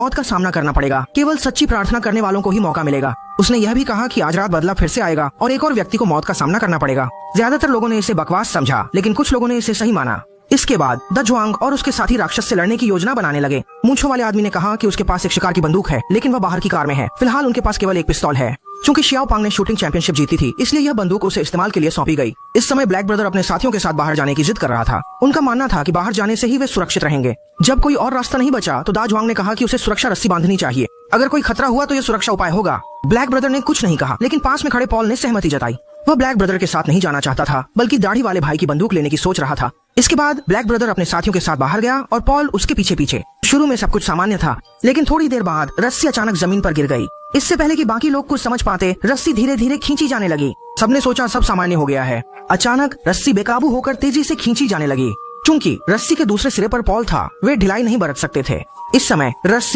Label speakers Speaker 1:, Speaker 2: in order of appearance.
Speaker 1: मौत का सामना करना पड़ेगा। केवल सच्ची प्रार्थना करने वालों को ही मौका मिलेगा। उसने यह भी कहा कि आज रात बदला फिर से आएगा और एक और व्यक्ति को मौत का सामना करना पड़ेगा। ज्यादातर लोगों ने इसे बकवास समझा, लेकिन कुछ लोगों ने इसे सही माना। इसके बाद द जुआंग और उसके साथी राक्षस से लड़ने की योजना बनाने लगे। मूंछों वाले आदमी ने कहा कि उसके पास एक शिकार की बंदूक है, लेकिन वह बाहर की कार में है। फिलहाल उनके पास केवल एक पिस्तौल है। चूंकि शियाओ पांग ने शूटिंग चैंपियनशिप जीती थी, इसलिए यह बंदूक उसे इस्तेमाल के लिए सौंपी गई। इस समय ब्लैक ब्रदर अपने साथियों के साथ बाहर जाने की जिद कर रहा था। उनका मानना था कि बाहर जाने से ही वे सुरक्षित रहेंगे। जब कोई और रास्ता नहीं बचा तो दा जुआंग ने कहा कि उसे सुरक्षा रस्सी बांधनी चाहिए। अगर कोई खतरा हुआ तो यह सुरक्षा उपाय होगा। ब्लैक ब्रदर ने कुछ नहीं कहा, लेकिन पास में खड़े पॉल ने सहमति जताई। वह ब्लैक ब्रदर के साथ नहीं जाना चाहता था, बल्कि दाढ़ी वाले भाई की बंदूक लेने की सोच रहा था। इसके बाद ब्लैक ब्रदर अपने साथियों के साथ बाहर गया और पॉल उसके पीछे पीछे। शुरू में सब कुछ सामान्य था, लेकिन थोड़ी देर बाद रस्सी अचानक जमीन पर गिर गई। इससे पहले कि बाकी लोग कुछ समझ पाते, रस्सी धीरे धीरे खींची जाने लगी। सबने सोचा सब सामान्य हो गया है। अचानक रस्सी बेकाबू होकर तेजी से खींची जाने लगी। चूंकि रस्सी के दूसरे सिरे पर पॉल था, वे ढिलाई नहीं बरत सकते थे। इस समय रस्सी